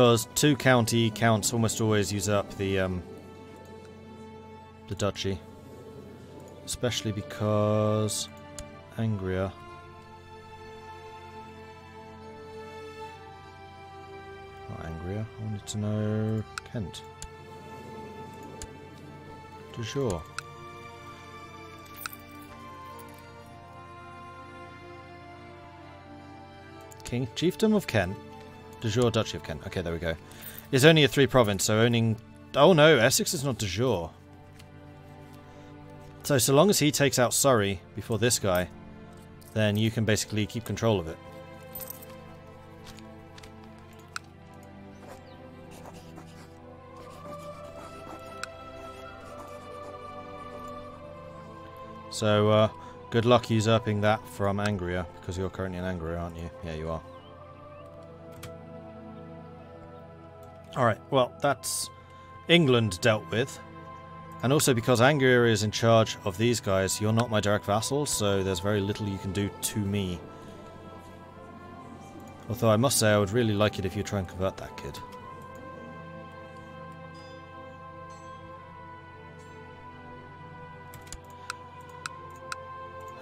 because 2 county counts almost always use up the duchy. Especially because Angria. Not Angria, I wanted to know Kent. De jure. King, Chiefdom of Kent. De jure Duchy of Kent. Okay, there we go. It's only a 3 province, so owning... Oh no, Essex is not de jure. So long as he takes out Surrey before this guy, then you can basically keep control of it. So, good luck usurping that from Angria, because you're currently in Angria, aren't you? Yeah, you are. Alright, well, that's England dealt with. And also because Angria is in charge of these guys, you're not my direct vassal, so there's very little you can do to me. Although I must say I would really like it if you try and convert that kid.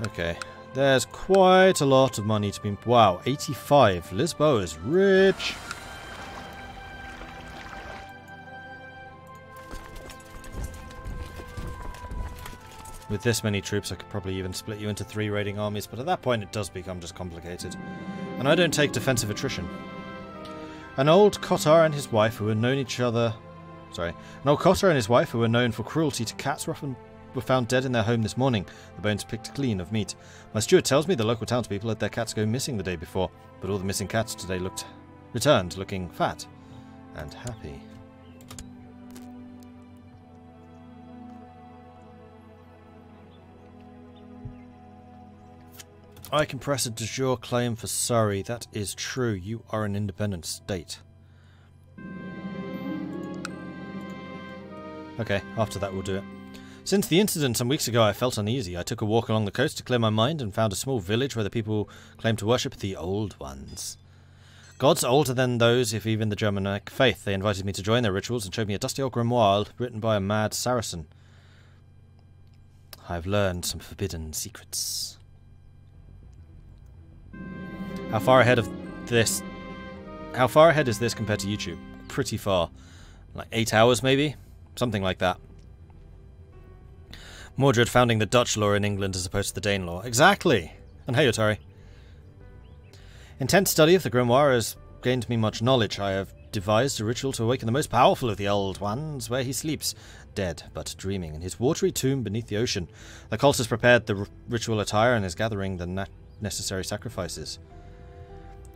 Okay, there's quite a lot of money to be... Wow, 85. Lisboa is rich. With this many troops, I could probably even split you into 3 raiding armies, but at that point it does become just complicated. And I don't take defensive attrition. An old Cotar and his wife who had known each other... Sorry. An old Cotar and his wife who were known for cruelty to cats were found dead in their home this morning, the bones picked clean of meat. My steward tells me the local townspeople had their cats go missing the day before, but all the missing cats today returned looking fat and happy. I can press a de jure claim for Surrey. That is true. You are an independent state. Okay, after that we'll do it. Since the incident some weeks ago I felt uneasy. I took a walk along the coast to clear my mind and found a small village where the people claim to worship the Old Ones. Gods older than those, if even the Germanic faith. They invited me to join their rituals and showed me a dusty old grimoire written by a mad Saracen. I have learned some forbidden secrets. How far ahead is this compared to YouTube? Pretty far. Like 8 hours maybe? Something like that. Mordred founding the Dutch law in England as opposed to the Dane law. Exactly! And hey, Otari. Intense study of the grimoire has gained me much knowledge. I have devised a ritual to awaken the most powerful of the Old Ones, where he sleeps, dead but dreaming, in his watery tomb beneath the ocean. The cult has prepared the ritual attire and is gathering the necessary sacrifices.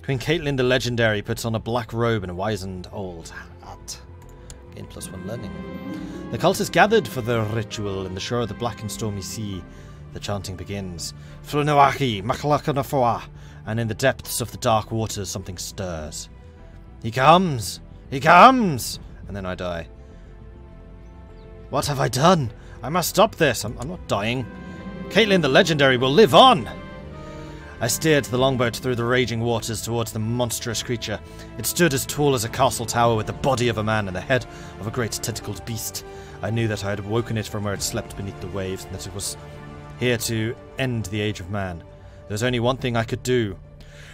Queen Caitlin the Legendary puts on a black robe and a wizened old hat. Gain +1 learning. The cult is gathered for the ritual in the shore of the black and stormy sea. The chanting begins. Flunawaki, Makalakanafoa, and in the depths of the dark waters something stirs. He comes! He comes! And then I die. What have I done? I must stop this. I'm not dying. Caitlin the Legendary will live on! I steered the longboat through the raging waters towards the monstrous creature. It stood as tall as a castle tower with the body of a man and the head of a great tentacled beast. I knew that I had woken it from where it slept beneath the waves, and that it was here to end the age of man. There was only one thing I could do.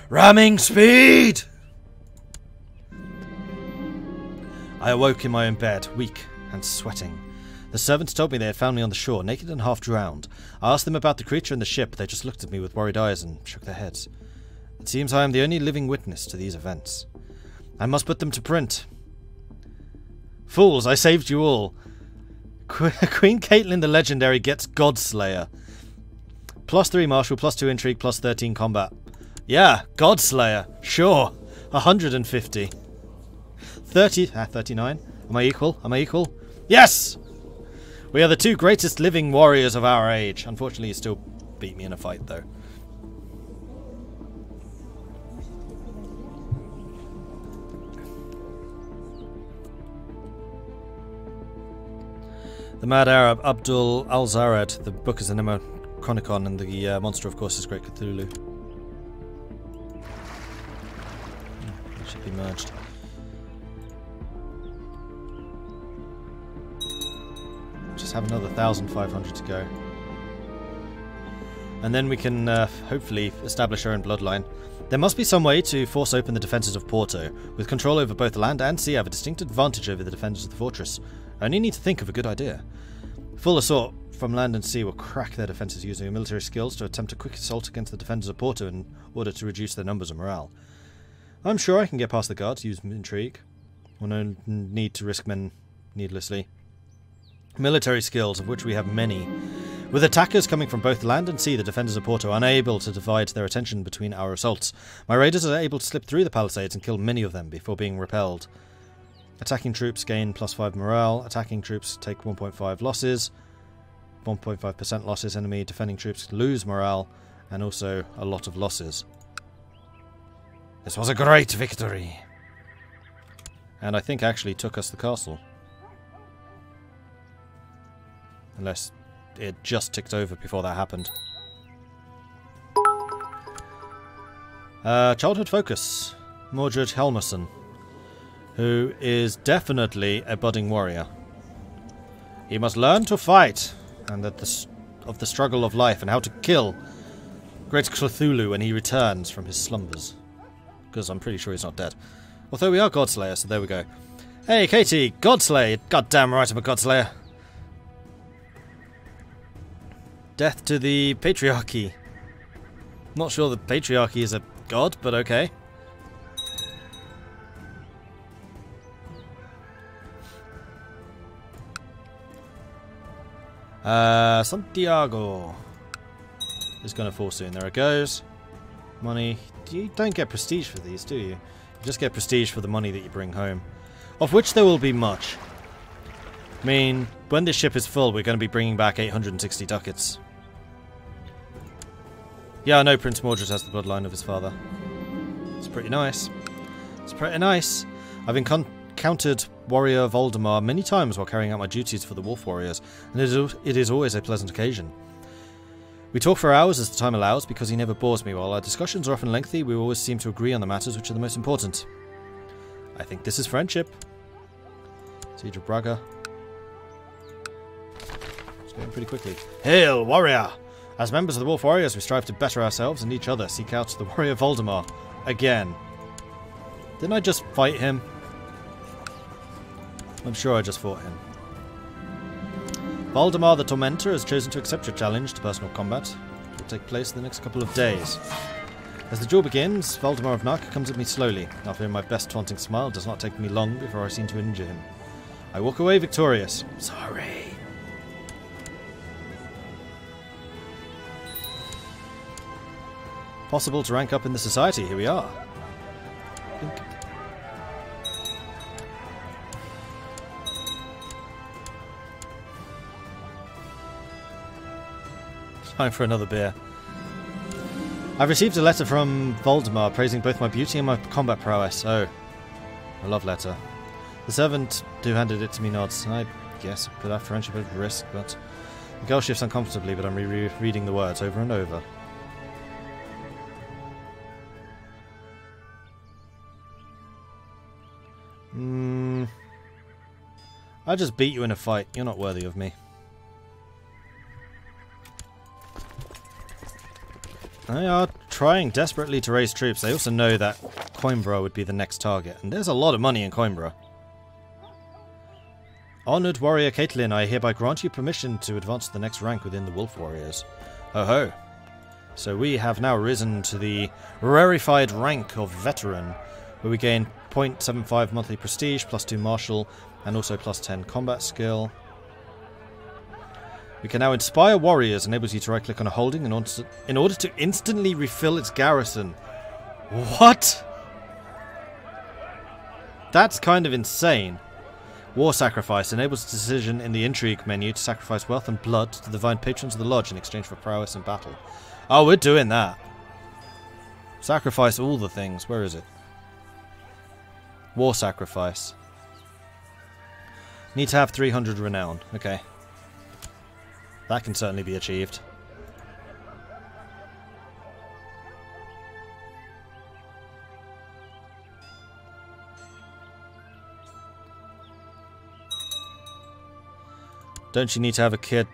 Ramming speed! I awoke in my own bed, weak and sweating. The servants told me they had found me on the shore, naked and half drowned. I asked them about the creature and the ship. They just looked at me with worried eyes and shook their heads. It seems I am the only living witness to these events. I must put them to print. Fools, I saved you all. Queen Caitlin the Legendary gets Godslayer. +3 martial, +2 intrigue, +13 combat. Yeah, Godslayer. Sure. 150. 39. Am I equal? Am I equal? Yes! We are the 2 greatest living warriors of our age. Unfortunately, you still beat me in a fight, though. The Mad Arab, Abdul Al-Zarad. The book is the Necronomicon, and the monster, of course, is Great Cthulhu. It should be merged. just have another 1,500 to go. And then we can hopefully establish our own bloodline. There must be some way to force open the defences of Porto. With control over both land and sea, I have a distinct advantage over the defenders of the fortress. I only need to think of a good idea. Full assault from land and sea will crack their defences using their military skills to attempt a quick assault against the defenders of Porto in order to reduce their numbers and morale. I'm sure I can get past the guards, use intrigue. Or no need to risk men needlessly. Military skills, of which we have many. With attackers coming from both land and sea, the defenders of Porto are unable to divide their attention between our assaults. My raiders are able to slip through the palisades and kill many of them before being repelled. Attacking troops gain +5 morale. Attacking troops take 1.5 losses. 1.5% losses. Enemy defending troops lose morale. And also a lot of losses. This was a great victory. And I think actually took us the castle. Unless it just ticked over before that happened. Childhood focus. Mordred Helmerson, who is definitely a budding warrior. He must learn to fight, and of the struggle of life, and how to kill Great Cthulhu when he returns from his slumbers. Because I'm pretty sure he's not dead. Although we are Godslayer, so there we go. Hey, Katie, Godslayer! Goddamn right I'm a Godslayer! Death to the Patriarchy. Not sure the Patriarchy is a god, but okay. Santiago is going to fall soon. There it goes. Money. You don't get prestige for these, do you? You just get prestige for the money that you bring home. Of which there will be much. I mean, when this ship is full, we're going to be bringing back 860 ducats. Yeah, I know Prince Mordred has the bloodline of his father. It's pretty nice. It's pretty nice. I've encountered warrior Voldemar many times while carrying out my duties for the Wolf Warriors, and it is always a pleasant occasion. We talk for hours as the time allows, because he never bores me. While our discussions are often lengthy, we always seem to agree on the matters which are the most important. I think this is friendship. Siege of Braga. It's going pretty quickly. Hail, warrior! As members of the Wolf Warriors, we strive to better ourselves and each other. Seek out the warrior Voldemar. Again. Didn't I just fight him? I'm sure I just fought him. Voldemar the Tormentor has chosen to accept your challenge to personal combat. It will take place in the next couple of days. As the duel begins, Voldemar of Nark comes at me slowly. After my best taunting smile, it does not take me long before I seem to injure him. I walk away victorious. Sorry. Possible to rank up in the society. Here we are. Blink. Time for another beer. I've received a letter from Voldemar praising both my beauty and my combat prowess. Oh, a love letter. The servant who handed it to me nods. I guess I put our friendship at risk, but the girl shifts uncomfortably, but I'm rereading the words over and over. I just beat you in a fight. You're not worthy of me. They are trying desperately to raise troops. They also know that Coimbra would be the next target. And there's a lot of money in Coimbra. Honoured warrior Caitlin, I hereby grant you permission to advance to the next rank within the Wolf Warriors. Ho ho. So we have now risen to the rarefied rank of veteran, where we gain 0.75 monthly prestige, +2 martial, and also +10 combat skill. We can now inspire warriors, enables you to right click on a holding in order to instantly refill its garrison. What? That's kind of insane. War sacrifice enables a decision in the intrigue menu to sacrifice wealth and blood to the divine patrons of the lodge in exchange for prowess in battle. Oh, we're doing that. Sacrifice all the things. Where is it? War sacrifice. Need to have 300 renown. Okay. That can certainly be achieved. Don't you need to have a kid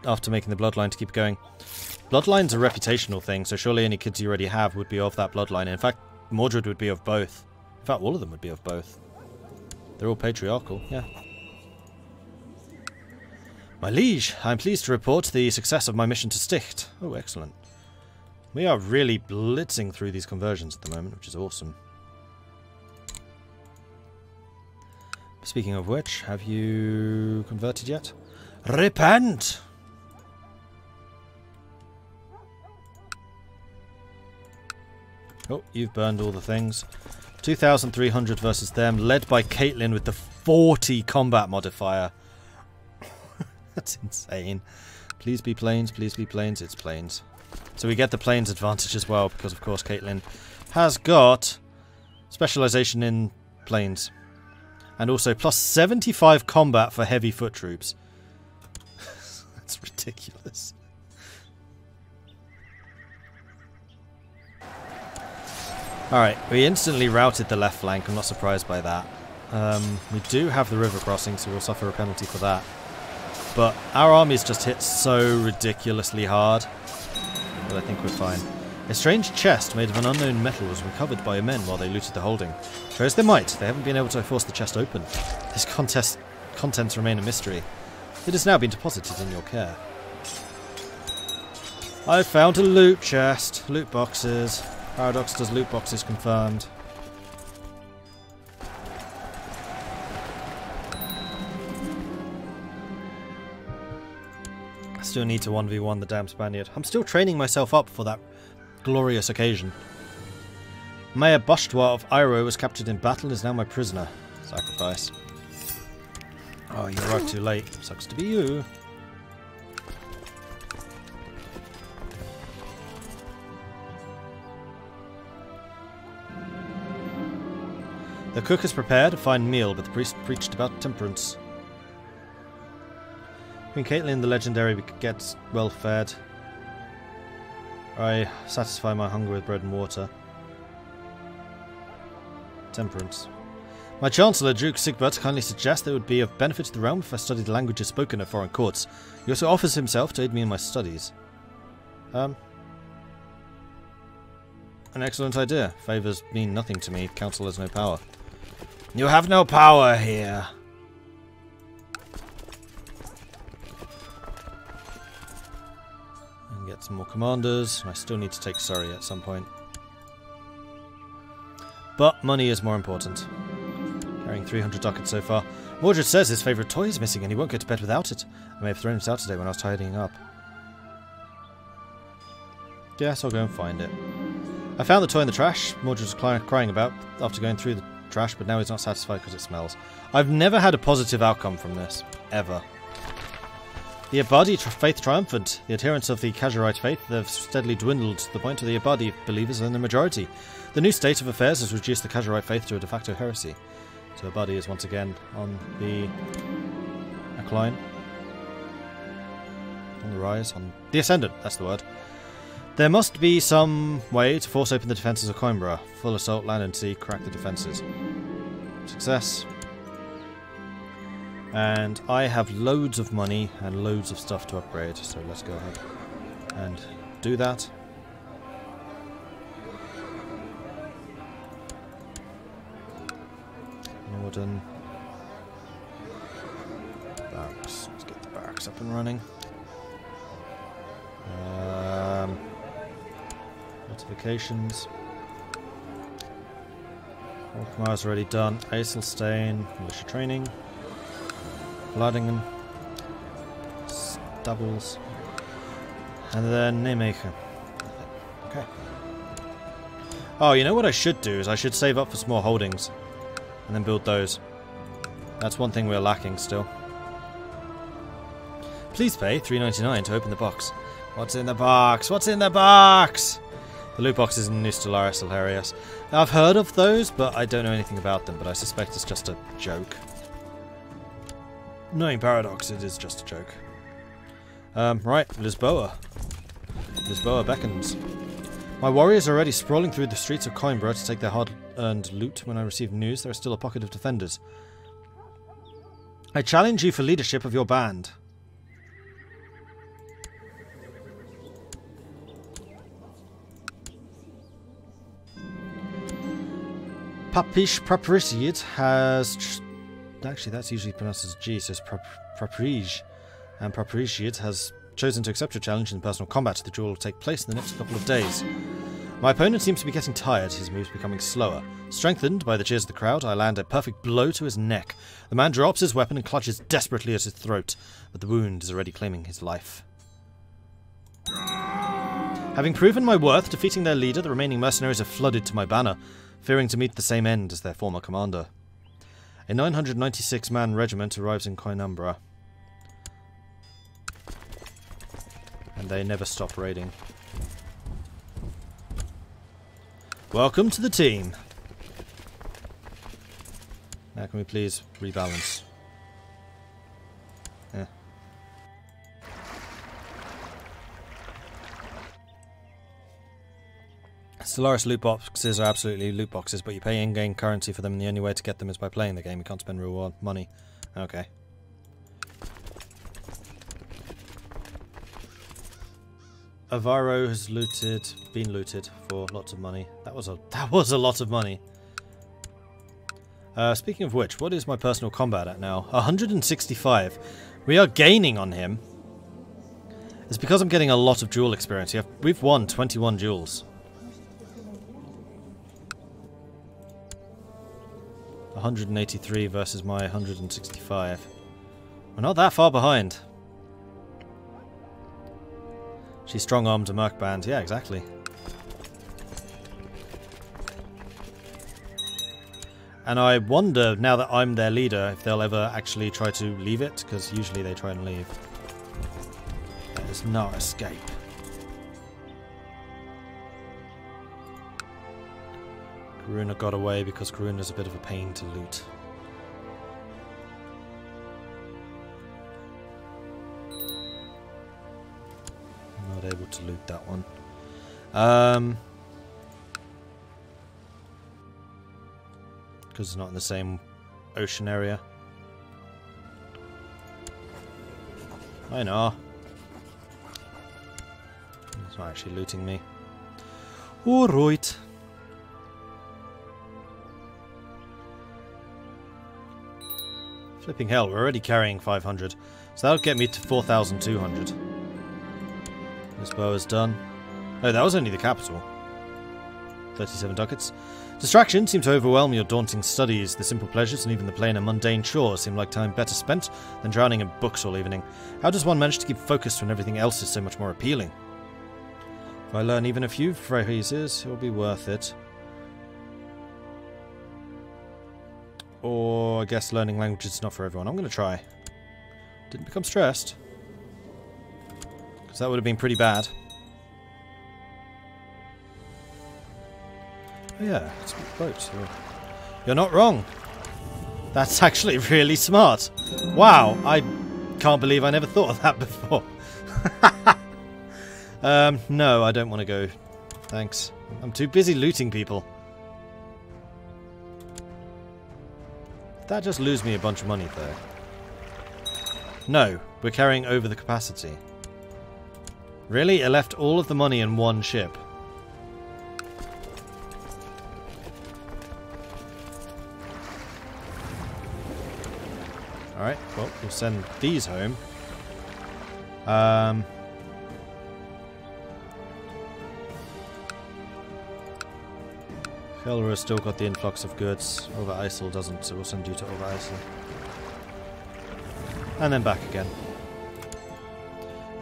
after making the bloodline to keep going? Bloodline's a reputational thing, so surely any kids you already have would be of that bloodline. In fact, Mordred would be of both. In fact, all of them would be of both. They're all patriarchal, yeah. My liege, I am pleased to report the success of my mission to Sticht. Oh, excellent. We are really blitzing through these conversions at the moment, which is awesome. Speaking of which, have you converted yet? Repent! Oh, you've burned all the things. 2,300 versus them, led by Caitlin with the 40 combat modifier. That's insane. Please be plains, please be plains. It's plains. So we get the plains advantage as well, because of course Caitlin has got specialization in plains. And also plus 75 combat for heavy foot troops. That's ridiculous. Alright, we instantly routed the left flank. I'm not surprised by that. We do have the river crossing, so we'll suffer a penalty for that. But our armies just hit so ridiculously hard. But I think we're fine. A strange chest made of an unknown metal was recovered by men while they looted the holding. Show us their might. They haven't been able to force the chest open. This contents remain a mystery. It has now been deposited in your care. I found a loot chest. Loot boxes. Paradox does loot boxes confirmed. I still need to 1v1 the damn Spaniard. I'm still training myself up for that glorious occasion. Mayor Bostois of Iro was captured in battle and is now my prisoner. Sacrifice. Oh, you arrived too late. Sucks to be you. The cook has prepared a fine meal, but the priest preached about temperance. Queen Caitlin the legendary gets well fed. I satisfy my hunger with bread and water. Temperance. My Chancellor, Duke Sigbert, kindly suggests that it would be of benefit to the realm if I studied the languages spoken at foreign courts. He also offers himself to aid me in my studies. An excellent idea. Favours mean nothing to me. Council has no power. You have no power here. And get some more commanders. I still need to take Surrey at some point. But money is more important. Carrying 300 ducats so far. Mordred says his favourite toy is missing and he won't go to bed without it. I may have thrown it out today when I was tidying up. Yes, I'll go and find it. I found the toy in the trash. Mordred was crying about after going through the trash, but now he's not satisfied because it smells. I've never had a positive outcome from this. Ever. The Abadi faith triumphant. The adherents of the Khazarite faith have steadily dwindled to the point where the Abadi believers are in the majority. The new state of affairs has reduced the Khazarite faith to a de facto heresy. So Abadi is once again on the decline. On the rise. On the ascendant, that's the word. There must be some way to force open the defences of Coimbra. Full assault, land and sea, crack the defences. Success. And I have loads of money and loads of stuff to upgrade, so let's go ahead and do that. Norden. Barracks. Let's get the barracks up and running. Notifications. Alkmaar's already done. Eiselstein, militia training. Vladingen. Stubbles. And then Nijmegen. Okay. Oh, you know what I should do is I should save up for small holdings. And then build those. That's one thing we're lacking still. Please pay $3.99 to open the box. What's in the box? What's in the box? The loot boxes in New Stellaris hilarious. I've heard of those, but I don't know anything about them, but I suspect it's just a joke. Knowing Paradox, it is just a joke. Right, Lisboa. Lisboa beckons. My warriors are already sprawling through the streets of Coimbra to take their hard-earned loot. When I receive news, there is still a pocket of defenders. I challenge you for leadership of your band. Papish Praprisiad has... Actually, that's usually pronounced as G, so it's Praprij. And Praprisiad has chosen to accept your challenge in personal combat. The duel will take place in the next couple of days. My opponent seems to be getting tired, his moves becoming slower. Strengthened by the cheers of the crowd, I land a perfect blow to his neck. The man drops his weapon and clutches desperately at his throat, but the wound is already claiming his life. Having proven my worth, defeating their leader, the remaining mercenaries have flooded to my banner, fearing to meet the same end as their former commander. A 996-man regiment arrives in Coimbra, and they never stop raiding. Welcome to the team. Now can we please rebalance? Yeah. Stellaris loot boxes are absolutely loot boxes, but you pay in-game currency for them, and the only way to get them is by playing the game. You can't spend real money. Okay. Avaro has been looted for lots of money. That was a lot of money. Speaking of which, what is my personal combat at now? 165. We are gaining on him. It's because I'm getting a lot of duel experience. We've won 21 duels. 183 versus my 165. We're not that far behind. She's strong-armed a merc band. Yeah, exactly. And I wonder, now that I'm their leader, if they'll ever actually try to leave it, because usually they try and leave. There is no escape. Karuna got away because Karuna's a bit of a pain to loot. I'm not able to loot that one. Because it's not in the same ocean area. I know. It's not actually looting me. Alright. Flipping hell, we're already carrying 500. So that'll get me to 4,200. This bow is done. Oh, that was only the capital. 37 ducats. Distractions seem to overwhelm your daunting studies. The simple pleasures and even the plain and mundane chores seem like time better spent than drowning in books all evening. How does one manage to keep focused when everything else is so much more appealing? If I learn even a few phrases, it will be worth it. Or I guess learning languages is not for everyone. I'm going to try. Didn't become stressed. Because that would have been pretty bad. Oh yeah, it's a boat. You're not wrong. That's actually really smart. Wow, I can't believe I never thought of that before. No, I don't want to go. Thanks. I'm too busy looting people. That just lose me a bunch of money, though. No, we're carrying over the capacity. Really? It left all of the money in one ship. Alright, well, we'll send these home. Gelre still got the influx of goods. Over Isle doesn't, so we'll send you to Over Isle. And then back again.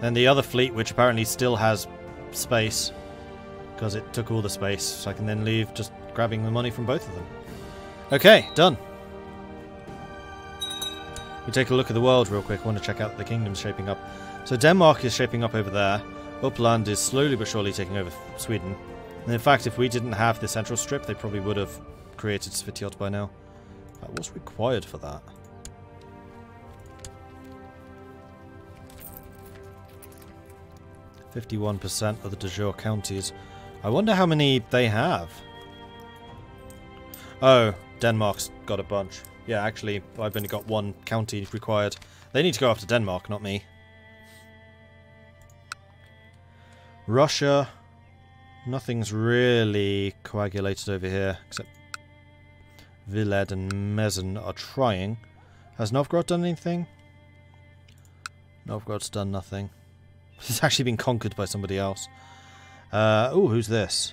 Then the other fleet, which apparently still has space, because it took all the space, so I can then leave just grabbing the money from both of them. Okay, done. We take a look at the world real quick. I want to check out the kingdoms shaping up. So Denmark is shaping up over there. Uppland is slowly but surely taking over Sweden. And in fact, if we didn't have the central strip, they probably would have created Svitiot by now. What's required for that? %51% of the de jure counties. I wonder how many they have. Oh, Denmark's got a bunch. Yeah, actually, I've only got one county required. They need to go after Denmark, not me. Russia. Nothing's really coagulated over here, except Viled and Mezen are trying. Has Novgorod done anything? Novgorod's done nothing. It's actually been conquered by somebody else. Oh, who's this?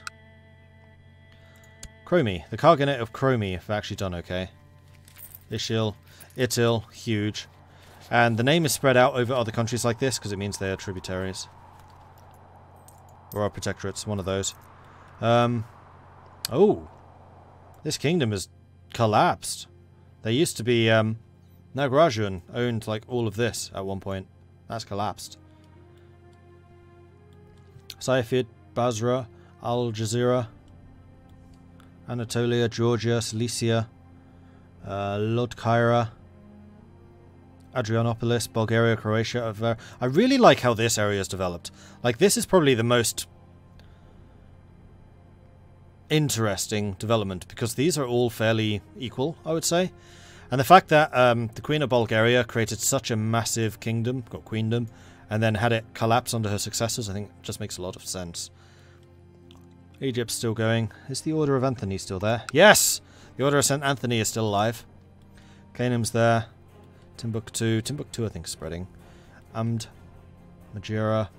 Chromi. The Khaganate of Chromi have actually done okay. Ishil, Itil, huge. And the name is spread out over other countries like this because it means they are tributaries. Or are protectorates, one of those. Oh. This kingdom has collapsed. There used to be, Nagrajun owned, like, all of this at one point. That's collapsed. Saifid, Basra, Al Jazeera, Anatolia, Georgia, Cilicia, Lodkyra, Adrianopolis, Bulgaria, Croatia. I really like how this area has developed. Like, this is probably the most interesting development because these are all fairly equal, I would say. And the fact that the Queen of Bulgaria created such a massive kingdom, got queendom, and then had it collapse under her successors, I think just makes a lot of sense. Egypt's still going. Is the Order of Anthony still there? Yes! The Order of St. Anthony is still alive. Canum's there. Timbuktu. Timbuktu, I think, is spreading. Amd. Majira.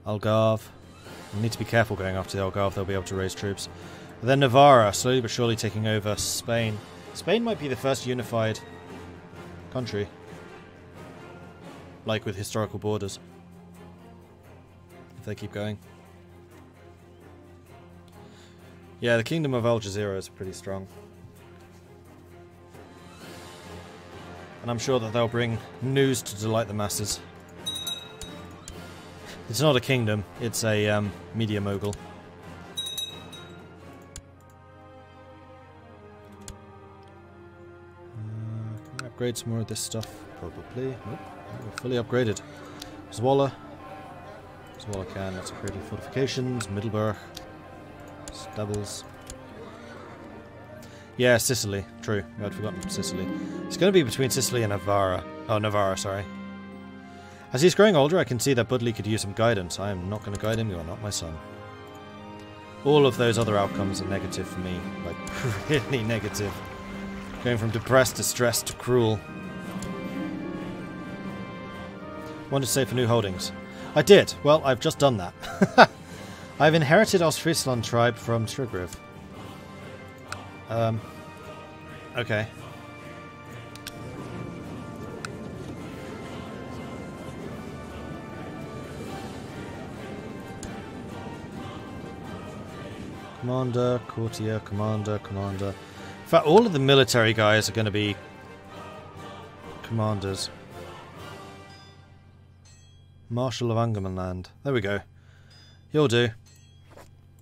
Algarve. We need to be careful going after the Algarve. They'll be able to raise troops. But then Navarra, slowly but surely taking over Spain. Spain might be the first unified country. Like with historical borders. If they keep going. Yeah, the Kingdom of Al Jazeera is pretty strong. And I'm sure that they'll bring news to delight the masses. It's not a kingdom, it's a media mogul. Can we upgrade some more of this stuff? Probably. Nope. We're fully upgraded. Zwolle. Zwolle can. Let's upgrade the fortifications. Middelburg. Stables. Yeah, Sicily. True. I'd forgotten Sicily. It's going to be between Sicily and Navarra. Oh, Navarra, sorry. As he's growing older, I can see that Budley could use some guidance. I am not going to guide him. You are not my son. All of those other outcomes are negative for me. Like, really negative. Going from depressed to stressed to cruel. Wanted to save for new holdings. I did. Well, I've just done that. I've inherited Ostfriesland tribe from Strigriv. Okay. Commander, courtier, commander, commander. In fact, all of the military guys are going to be commanders. Marshal of Angermanland. There we go. You'll do.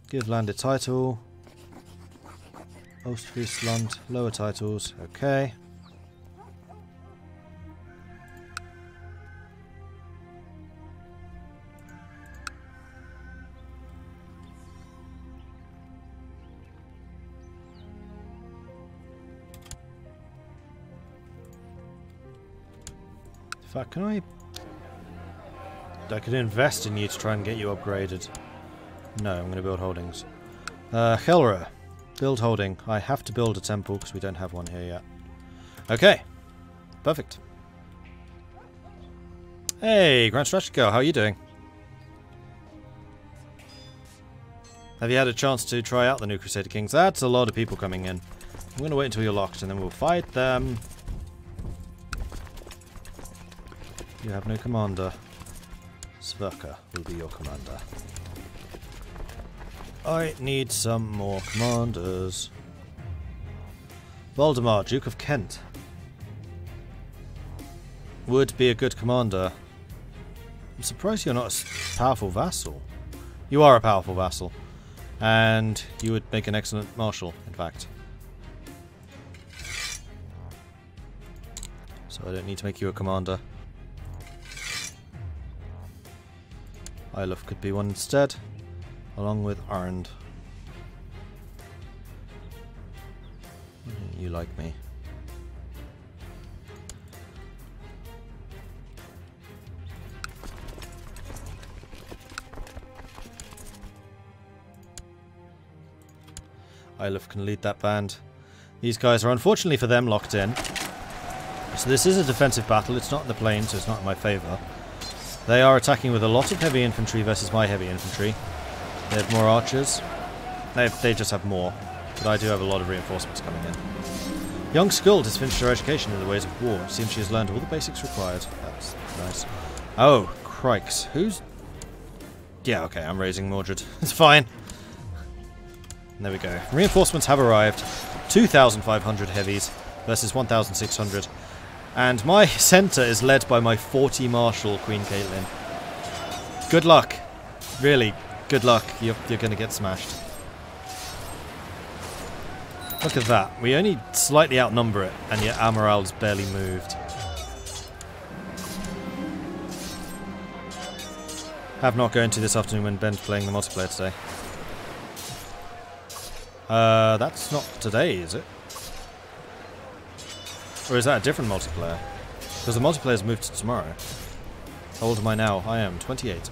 Give land a title. Ostfriesland, lower titles. Okay. In fact, can I could invest in you to try and get you upgraded. No, I'm going to build holdings. Gelre. Build holding. I have to build a temple because we don't have one here yet. Okay. Perfect. Hey, Grand Strategico, how are you doing? Have you had a chance to try out the new Crusader Kings? That's a lot of people coming in. I'm going to wait until you're locked and then we'll fight them. You have no commander. Sverker will be your commander. I need some more commanders. Valdemar, Duke of Kent. Would be a good commander. I'm surprised you're not a powerful vassal. You are a powerful vassal. And you would make an excellent marshal, in fact. So I don't need to make you a commander. Eilif could be one instead, along with Arnd. You like me. Eilif can lead that band. These guys are unfortunately for them locked in. So this is a defensive battle. It's not in the plain, so it's not in my favour. They are attacking with a lot of heavy infantry versus my heavy infantry. They have more archers. They just have more. But I do have a lot of reinforcements coming in. Young Skuld has finished her education in the ways of war. It seems she has learned all the basics required. That's nice. Oh, crikes. Who's... Yeah, okay, I'm raising Mordred. It's fine. There we go. Reinforcements have arrived. 2,500 heavies versus 1,600. And my centre is led by my 40 Marshal, Queen Caitlin. Good luck. Really, good luck. You're going to get smashed. Look at that. We only slightly outnumber it, and yet our morale is barely moved. Have not going to this afternoon when Ben's playing the multiplayer today. That's not today, is it? Or is that a different multiplayer? Because the multiplayer's moved to tomorrow. How old am I now? I am 28.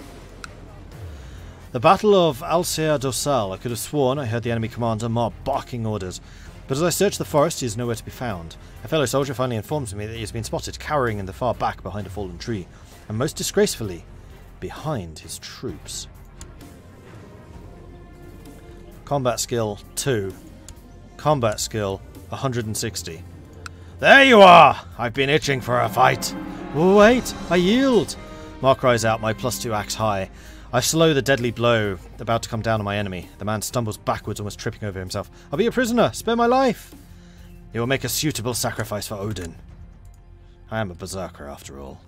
The Battle of Alcea Dorsal. I could have sworn I heard the enemy commander mob barking orders. But as I searched the forest, he is nowhere to be found. A fellow soldier finally informs me that he has been spotted cowering in the far back behind a fallen tree. And most disgracefully, behind his troops. Combat skill 2. Combat skill 160. There you are! I've been itching for a fight. Wait, I yield! Mark cries out, my +2 axe high. I slow the deadly blow, about to come down on my enemy. The man stumbles backwards, almost tripping over himself. I'll be a prisoner! Spare my life! He will make a suitable sacrifice for Odin. I am a berserker, after all.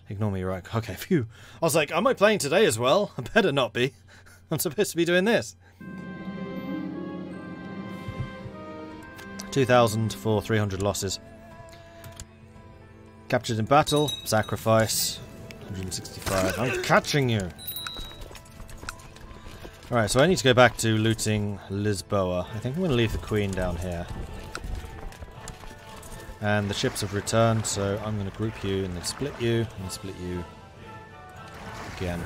Ignore me, right? Okay, phew. I was like, am I playing today as well? I better not be. I'm supposed to be doing this. 2,000 for 300 losses. Captured in battle. Sacrifice. 165. I'm catching you! Alright, so I need to go back to looting Lisboa. I think I'm going to leave the Queen down here. And the ships have returned, so I'm going to group you and then split you again.